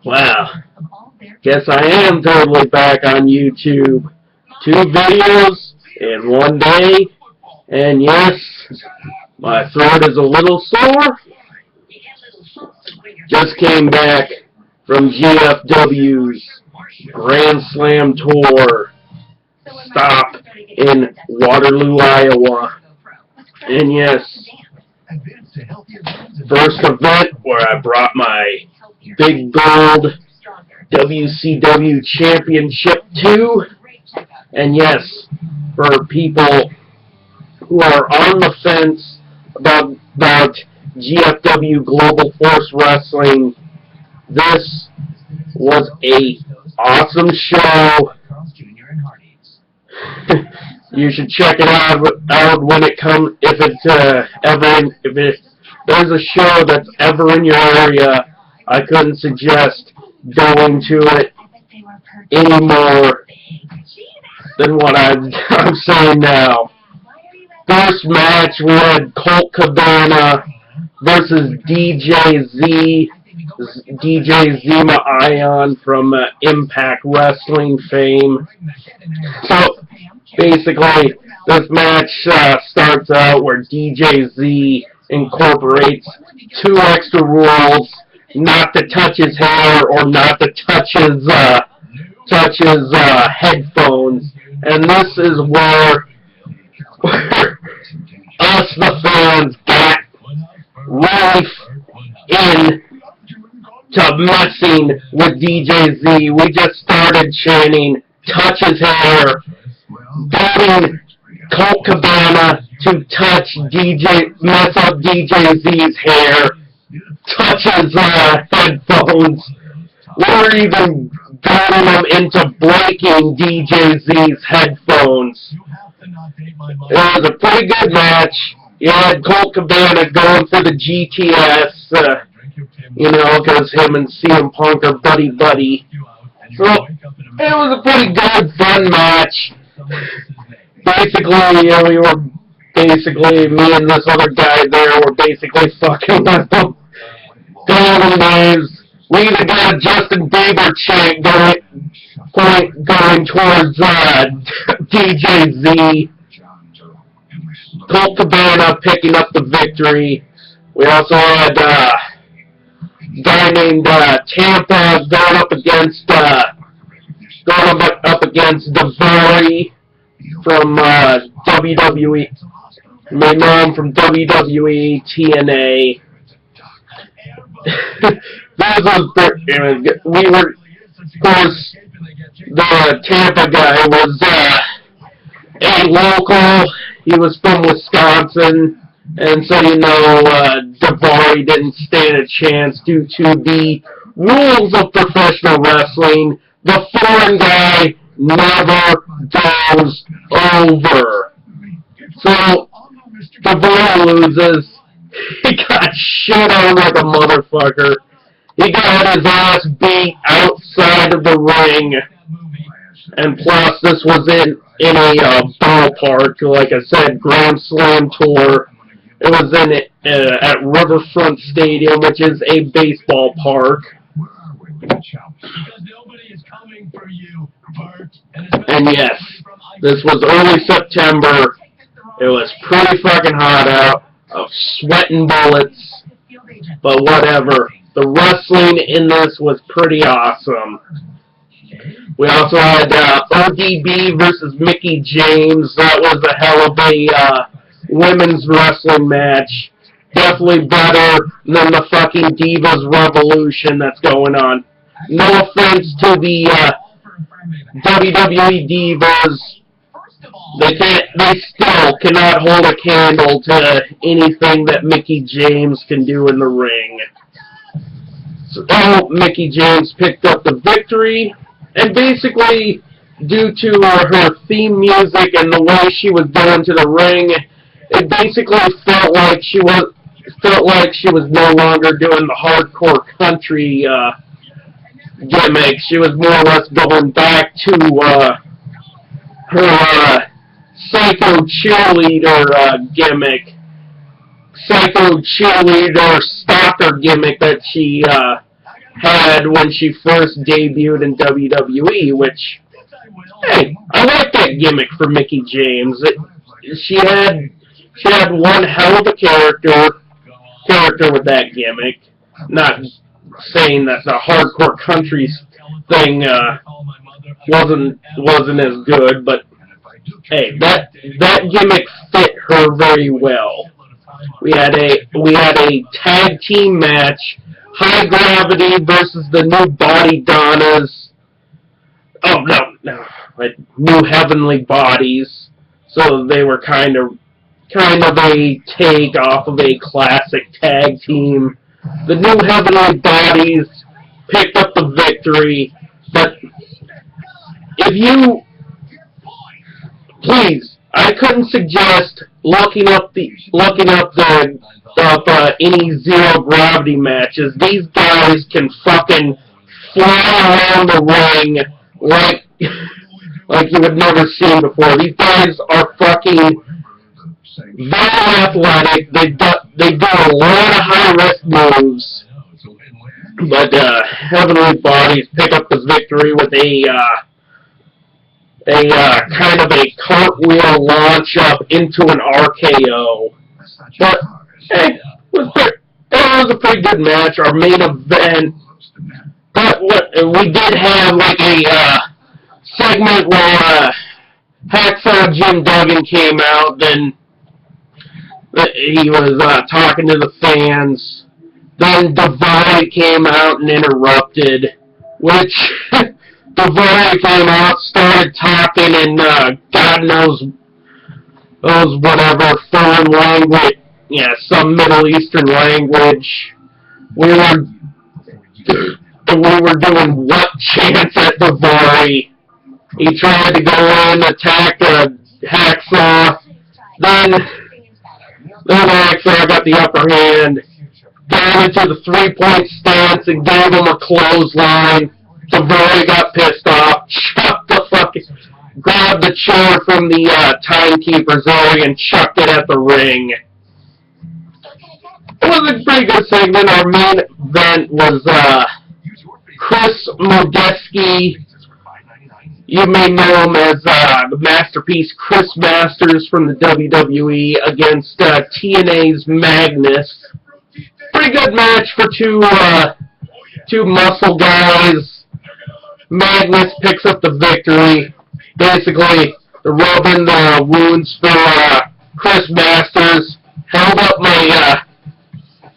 Wow. Guess I am totally back on YouTube. 2 videos in one day. And yes, my throat is a little sore. Just came back from GFW's Grand Slam Tour stop in Waterloo, Iowa. And yes, first event where I brought my big gold WCW Championship 2. And yes, for people who are on the fence about GFW Global Force Wrestling, this was a awesome show. You should check it out when it comes, if there's a show that's ever in your area. I couldn't suggest going to it any more than what I'm saying now. First match, we had Colt Cabana versus DJ Zema Ion from Impact Wrestling fame. So, basically, this match starts out where DJ Z incorporates 2 extra rules: not to touch his hair or not to touch his headphones. And this is where us, the fans, got right into messing with DJ Z. We just started chanting, touch his hair, begging Colt Cabana to mess up DJ Z's hair, touch his headphones. We were even goading him into breaking DJ Z's headphones. It was a pretty good match. You had Colt Cabana going for the GTS, because him and CM Punk are buddy-buddy. So, it was a pretty good, fun match. Basically, me and this other guy there were basically fucking with them. Golden Waves. We even got a Justin Bieber chant going towards DJ Z. Colt Cabana picking up the victory. We also had a guy named Tampa going up against Devori from WWE. You may know him from WWE, TNA. We were, of course, the Tampa guy was a local. He was from Wisconsin, and so, Devori didn't stand a chance due to the rules of professional wrestling. The foreign guy never goes over. So, Devori loses. He got shit on like a motherfucker. He got his ass beat outside of the ring. And plus, this was in a ballpark, like I said, Grand Slam Tour. It was at Riverfront Stadium, which is a baseball park. And yes, this was early September. It was pretty fucking hot out. I was sweating bullets. But whatever. The wrestling in this was pretty awesome. We also had ODB versus Mickie James. That was a hell of a women's wrestling match. Definitely better than the fucking Divas Revolution that's going on. No offense to the WWE Divas. They still cannot hold a candle to anything that Mickie James can do in the ring. So Mickie James picked up the victory, and basically, due to her theme music and the way she was going to the ring, it basically felt like she was no longer doing the hardcore country gimmick. She was more or less going back to her psycho cheerleader gimmick. psycho cheerleader stalker gimmick that she had when she first debuted in WWE, which, hey, I like that gimmick for Mickie James. She had one hell of a character with that gimmick. Not saying that the hardcore country thing wasn't as good, but hey, that gimmick fit her very well. We had a tag team match, High Gravity versus the New Body Donnas. Oh no, like New Heavenly Bodies. So they were kind of a take off of a classic tag team. The New Heavenly Bodies picked up the victory, but if you please, I couldn't suggest looking up any zero gravity matches. These guys can fucking fly around the ring like you would never see before. These guys are fucking very athletic. They do a lot of high risk moves. But Heavenly Bodies pick up this victory with a kind of a cartwheel launch up into an RKO. But hey, it was a pretty good match. Our main event. But we did have like a segment where Hacksaw Jim Duggan came out. Then he was talking to the fans. Then Daivari came out and interrupted, which Daivari came out, started talking in God knows whatever foreign language, some Middle Eastern language. We were doing what chants at Daivari. He tried to go in, attack Hacksaw, then Hacksaw got the upper hand, got into the 3-point stance and gave him a clothesline. Daivari got pissed off, grabbed the chair from the timekeeper's area and chucked it at the ring. It was a pretty good segment. Our main event was Chris Modesky. You may know him as the Masterpiece Chris Masters from the WWE against TNA's Magnus. Pretty good match for two muscle guys. Magnus picks up the victory. Basically, rubbing the wounds for Chris Masters. Held up my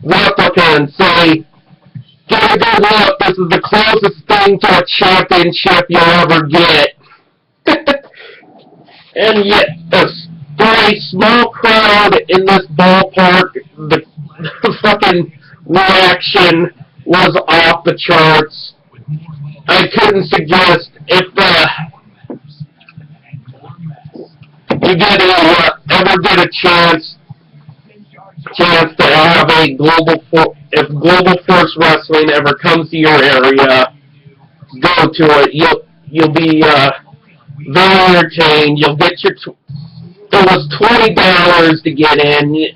replica and say, "Get a good look. This is the closest thing to a championship you'll ever get." And yet, for a small crowd in this ballpark, the fucking reaction was off the charts. I couldn't suggest if you ever get a chance to have a if Global Force Wrestling ever comes to your area, go to it. You'll be very entertained. You'll get your. It was $20 to get in.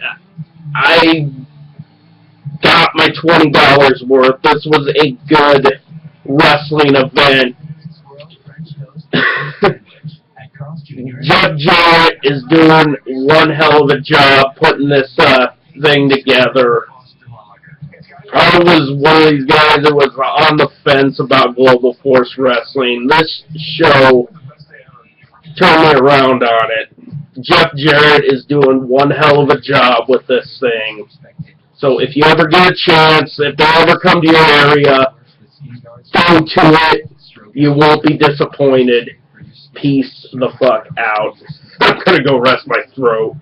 I got my $20 worth. This was a good wrestling event. Jeff Jarrett is doing one hell of a job putting this thing together. I was one of these guys that was on the fence about Global Force Wrestling. This show turned me around on it. Jeff Jarrett is doing one hell of a job with this thing. So if you ever get a chance, if they ever come to your area, go to it. You won't be disappointed. Peace the fuck out. I'm gonna go rest my throat.